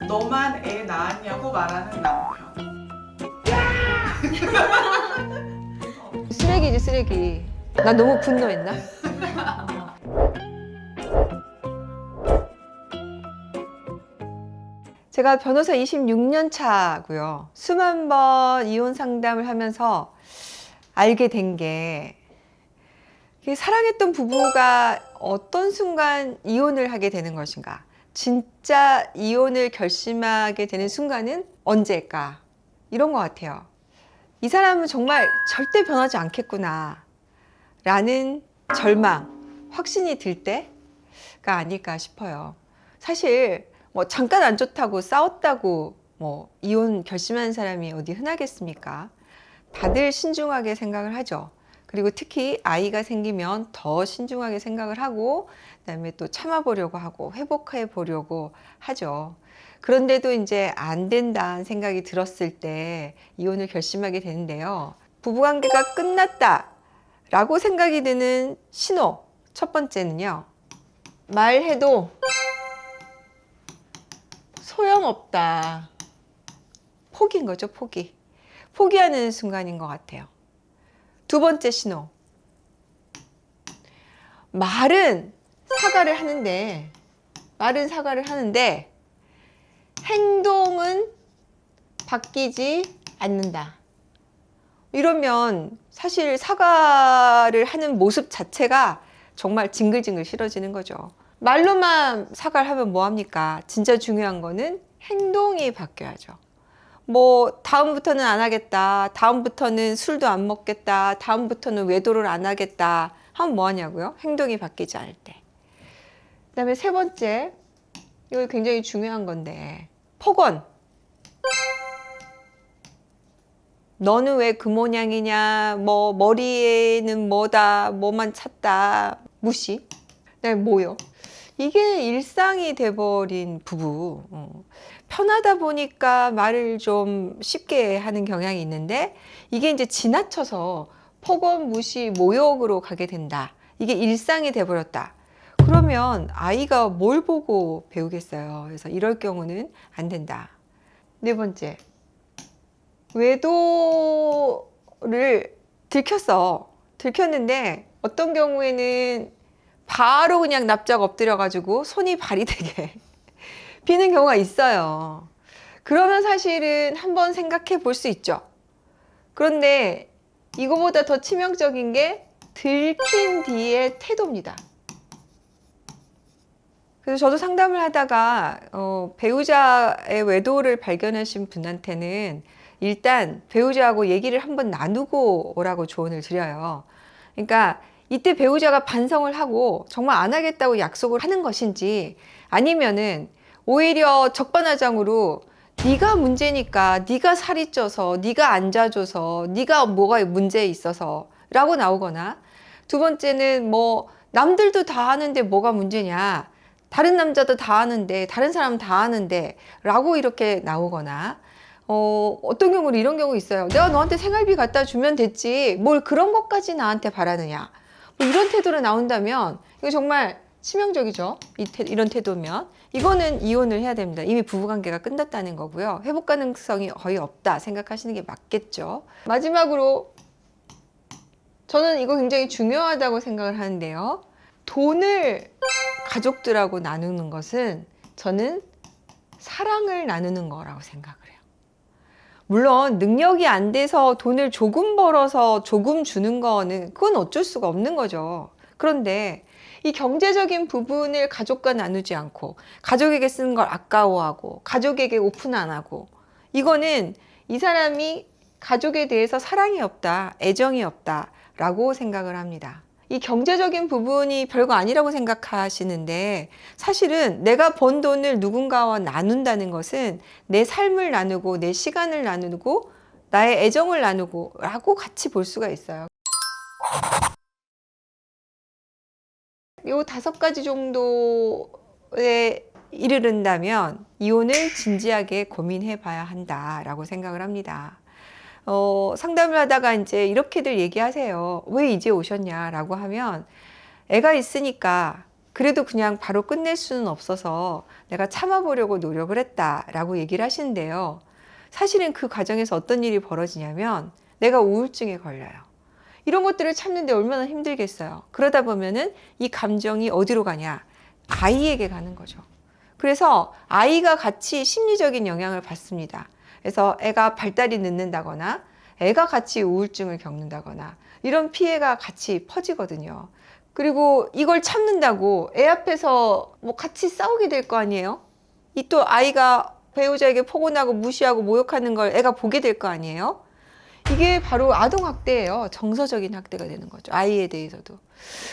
너만 애 낳았냐고 말하는 남편. 쓰레기지 쓰레기. 나 너무 분노했나? 제가 변호사 26년 차고요. 수만 번 이혼 상담을 하면서 알게 된 게 사랑했던 부부가 어떤 순간 이혼을 하게 되는 것인가, 진짜 이혼을 결심하게 되는 순간은 언제일까, 이런 것 같아요. 이 사람은 정말 절대 변하지 않겠구나 라는 절망, 확신이 들 때가 아닐까 싶어요. 사실 뭐 잠깐 안 좋다고 싸웠다고 뭐 이혼 결심하는 사람이 어디 흔하겠습니까? 다들 신중하게 생각을 하죠. 그리고 특히 아이가 생기면 더 신중하게 생각을 하고, 그다음에 또 참아보려고 하고 회복해 보려고 하죠. 그런데도 이제 안 된다는 생각이 들었을 때 이혼을 결심하게 되는데요. 부부관계가 끝났다라고 생각이 드는 신호, 첫 번째는요, 말해도 소용없다. 포기인 거죠, 포기. 포기하는 순간인 것 같아요. 두 번째 신호. 말은 사과를 하는데 행동은 바뀌지 않는다. 이러면 사실 사과를 하는 모습 자체가 정말 징글징글 싫어지는 거죠. 말로만 사과를 하면 뭐합니까? 진짜 중요한 거는 행동이 바뀌어야죠. 뭐 다음부터는 안 하겠다, 다음부터는 술도 안 먹겠다, 다음부터는 외도를 안 하겠다 하면 뭐 하냐고요? 행동이 바뀌지 않을 때. 그 다음에 세 번째, 이거 굉장히 중요한 건데, 폭언. 너는 왜 그 모양이냐, 뭐 머리에는 뭐다, 뭐만 찼다, 무시. 네, 뭐요? 이게 일상이 돼버린 부부. 편하다 보니까 말을 좀 쉽게 하는 경향이 있는데, 이게 이제 지나쳐서 폭언, 무시, 모욕으로 가게 된다. 이게 일상이 돼버렸다. 그러면 아이가 뭘 보고 배우겠어요. 그래서 이럴 경우는 안 된다. 네 번째, 외도를 들켰는데 어떤 경우에는 바로 그냥 납작 엎드려가지고 손이 발이 되게 비는 경우가 있어요. 그러면 사실은 한번 생각해 볼 수 있죠. 그런데 이거보다 더 치명적인 게 들킨 뒤의 태도입니다. 그래서 저도 상담을 하다가 배우자의 외도를 발견하신 분한테는 일단 배우자하고 얘기를 한번 나누고 오라고 조언을 드려요. 그러니까 이때 배우자가 반성을 하고 정말 안 하겠다고 약속을 하는 것인지, 아니면은 오히려 적반하장으로 네가 문제니까, 네가 살이 쪄서, 네가 안 자줘서, 네가 뭐가 문제 있어서 라고 나오거나, 두 번째는 뭐 남들도 다 하는데 뭐가 문제냐, 다른 남자도 다 하는데, 다른 사람 다 하는데 라고 이렇게 나오거나, 어떤 경우는 이런 경우 있어요. 내가 너한테 생활비 갖다 주면 됐지 뭘 그런 것까지 나한테 바라느냐, 뭐 이런 태도로 나온다면 이거 정말 치명적이죠. 이런 태도면 이거는 이혼을 해야 됩니다. 이미 부부관계가 끝났다는 거고요. 회복 가능성이 거의 없다 생각하시는 게 맞겠죠. 마지막으로 저는 이거 굉장히 중요하다고 생각을 하는데요. 돈을 가족들하고 나누는 것은 저는 사랑을 나누는 거라고 생각을 해요. 물론 능력이 안 돼서 돈을 조금 벌어서 조금 주는 거는 그건 어쩔 수가 없는 거죠. 그런데 이 경제적인 부분을 가족과 나누지 않고, 가족에게 쓰는 걸 아까워하고, 가족에게 오픈 안 하고, 이거는 이 사람이 가족에 대해서 사랑이 없다, 애정이 없다 라고 생각을 합니다. 이 경제적인 부분이 별거 아니라고 생각하시는데, 사실은 내가 번 돈을 누군가와 나눈다는 것은 내 삶을 나누고, 내 시간을 나누고, 나의 애정을 나누고 라고 같이 볼 수가 있어요. 요 5가지 정도에 이르른다면 이혼을 진지하게 고민해 봐야 한다라고 생각을 합니다. 상담을 하다가 이제 이렇게들 얘기하세요. 왜 이제 오셨냐라고 하면, 애가 있으니까 그래도 그냥 바로 끝낼 수는 없어서 내가 참아보려고 노력을 했다라고 얘기를 하시는데요. 사실은 그 과정에서 어떤 일이 벌어지냐면 내가 우울증에 걸려요. 이런 것들을 참는데 얼마나 힘들겠어요. 그러다 보면은 이 감정이 어디로 가냐? 아이에게 가는 거죠. 그래서 아이가 같이 심리적인 영향을 받습니다. 그래서 애가 발달이 늦는다거나 애가 같이 우울증을 겪는다거나 이런 피해가 같이 퍼지거든요. 그리고 이걸 참는다고 애 앞에서 뭐 같이 싸우게 될 거 아니에요? 이 또 아이가 배우자에게 포근하고 무시하고 모욕하는 걸 애가 보게 될 거 아니에요? 이게 바로 아동학대예요. 정서적인 학대가 되는 거죠. 아이에 대해서도.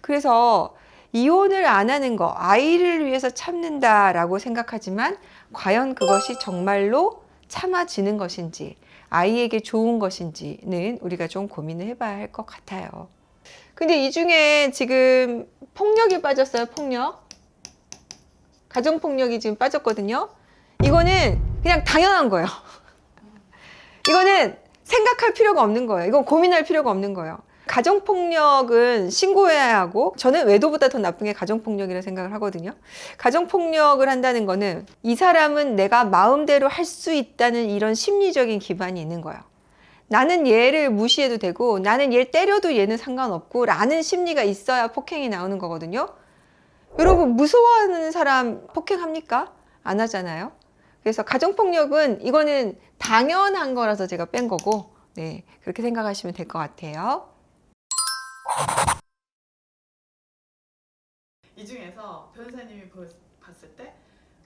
그래서 이혼을 안 하는 거, 아이를 위해서 참는다라고 생각하지만 과연 그것이 정말로 참아지는 것인지, 아이에게 좋은 것인지는 우리가 좀 고민을 해봐야 할 것 같아요. 근데 이 중에 지금 폭력이 빠졌어요, 폭력. 가정폭력이 지금 빠졌거든요. 이거는 그냥 당연한 거예요. 이거는 생각할 필요가 없는 거예요. 이건 고민할 필요가 없는 거예요. 가정폭력은 신고해야 하고, 저는 외도보다 더 나쁜 게 가정폭력이라고 생각을 하거든요. 가정폭력을 한다는 거는 이 사람은 내가 마음대로 할 수 있다는 이런 심리적인 기반이 있는 거예요. 나는 얘를 무시해도 되고 나는 얘를 때려도 얘는 상관없고 라는 심리가 있어야 폭행이 나오는 거거든요. 여러분 무서워하는 사람 폭행합니까? 안 하잖아요. 그래서 가정폭력은 이거는 당연한 거라서 제가 뺀 거고, 네, 그렇게 생각하시면 될 것 같아요. 이 중에서 변호사님이 봤을 때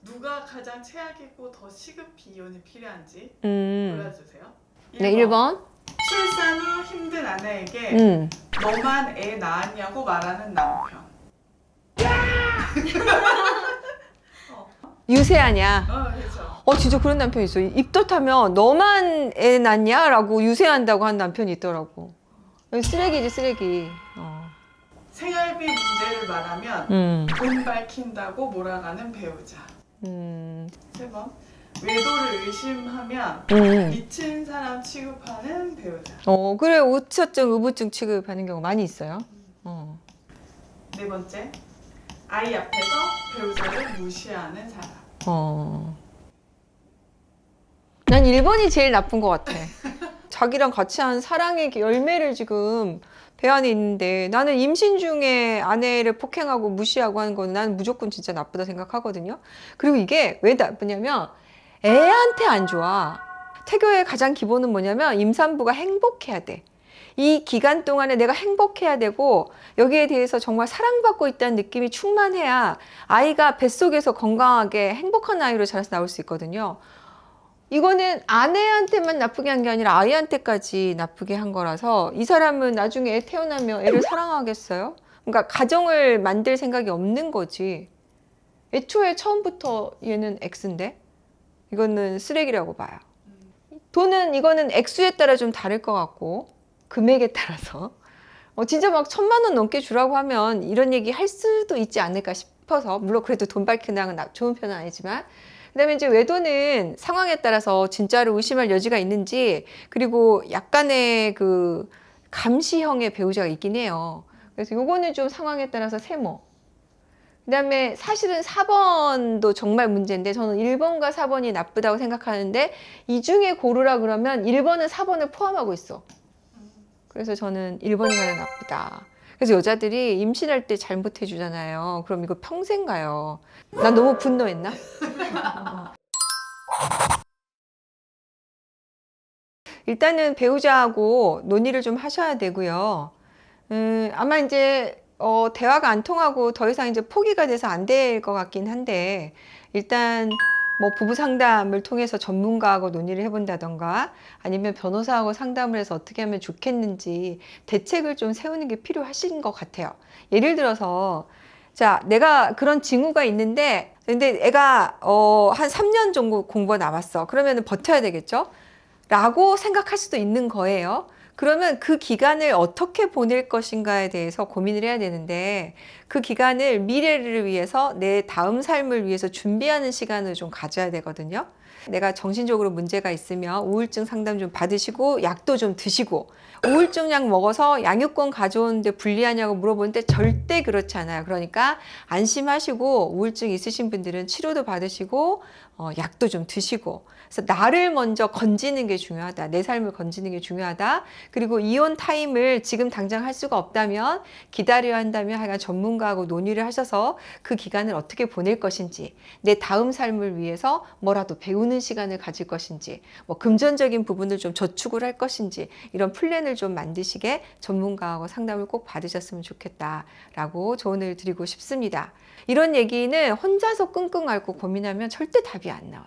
누가 가장 최악이고 더 시급히 이혼이 필요한지 골라주세요. 네, 1번. 출산 후 힘든 아내에게 너만 애 낳았냐고 말하는 남편. 유세하냐? 그렇죠. 진짜 그런 남편이 있어. 입덧하면 너만 애 낳냐? 라고 유세한다고 한 남편이 있더라고. 쓰레기지, 쓰레기. 생활비 문제를 말하면 돈 밝힌다고 몰아가는 배우자. 3번. 외도를 의심하면 미친 사람 취급하는 배우자. 그래, 우처증, 의부증 취급하는 경우 많이 있어요. 4번째. 아이 앞에서 배우자를 무시하는 사람. 난 1번이 제일 나쁜 것 같아. 자기랑 같이 한 사랑의 열매를 지금 배 안에 있는데, 나는 임신 중에 아내를 폭행하고 무시하고 하는 거는 나는 무조건 진짜 나쁘다 생각하거든요. 그리고 이게 왜 나쁘냐면 애한테 안 좋아. 태교의 가장 기본은 뭐냐면 임산부가 행복해야 돼. 이 기간 동안에 내가 행복해야 되고 여기에 대해서 정말 사랑받고 있다는 느낌이 충만해야 아이가 뱃속에서 건강하게 행복한 아이로 자라서 나올 수 있거든요. 이거는 아내한테만 나쁘게 한 게 아니라 아이한테까지 나쁘게 한 거라서 이 사람은 나중에 애 태어나면 애를 사랑하겠어요? 그러니까 가정을 만들 생각이 없는 거지. 애초에 처음부터 얘는 X인데 이거는 쓰레기라고 봐요. 돈은 이거는 액수에 따라 좀 다를 것 같고 금액에 따라서 진짜 막 1,000만 원 넘게 주라고 하면 이런 얘기 할 수도 있지 않을까 싶어서, 물론 그래도 돈 밝히는 좋은 편은 아니지만, 그다음에 이제 외도는 상황에 따라서 진짜로 의심할 여지가 있는지, 그리고 약간의 그 감시형의 배우자가 있긴 해요. 그래서 요거는 좀 상황에 따라서 세모. 그다음에 사실은 4번도 정말 문제인데 저는 1번과 4번이 나쁘다고 생각하는데, 이 중에 고르라 그러면 1번은 4번을 포함하고 있어. 그래서 저는 1번이 가장 나쁘다. 그래서 여자들이 임신할 때 잘못해 주잖아요. 그럼 이거 평생 가요. 난 너무 분노했나? 일단은 배우자하고 논의를 좀 하셔야 되고요. 아마 이제 대화가 안 통하고 더 이상 이제 포기가 돼서 안 될 것 같긴 한데, 일단 뭐 부부 상담을 통해서 전문가하고 논의를 해본다던가 아니면 변호사하고 상담을 해서 어떻게 하면 좋겠는지 대책을 좀 세우는 게 필요하신 것 같아요. 예를 들어서 자, 내가 그런 징후가 있는데 근데 애가 한 3년 정도 공부가 남았어. 그러면 버텨야 되겠죠? 라고 생각할 수도 있는 거예요. 그러면 그 기간을 어떻게 보낼 것인가에 대해서 고민을 해야 되는데, 그 기간을 미래를 위해서 내 다음 삶을 위해서 준비하는 시간을 좀 가져야 되거든요. 내가 정신적으로 문제가 있으면 우울증 상담 좀 받으시고 약도 좀 드시고, 우울증 약 먹어서 양육권 가져오는데 불리하냐고 물어보는데 절대 그렇지 않아요. 그러니까 안심하시고 우울증 있으신 분들은 치료도 받으시고 약도 좀 드시고, 그래서 나를 먼저 건지는 게 중요하다. 내 삶을 건지는 게 중요하다. 그리고 이혼 타임을 지금 당장 할 수가 없다면, 기다려야 한다면 하여간 전문가하고 논의를 하셔서 그 기간을 어떻게 보낼 것인지, 내 다음 삶을 위해서 뭐라도 배우는 시간을 가질 것인지, 뭐 금전적인 부분을 좀 저축을 할 것인지, 이런 플랜을 좀 만드시게 전문가하고 상담을 꼭 받으셨으면 좋겠다라고 조언을 드리고 싶습니다. 이런 얘기는 혼자서 끙끙 앓고 고민하면 절대 답이 안 나와요.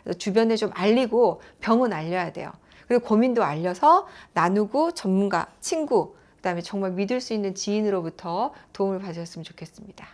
그래서 주변에 좀 알리고 병은 알려야 돼요. 그리고 고민도 알려서 나누고 전문가, 친구, 그다음에 정말 믿을 수 있는 지인으로부터 도움을 받으셨으면 좋겠습니다.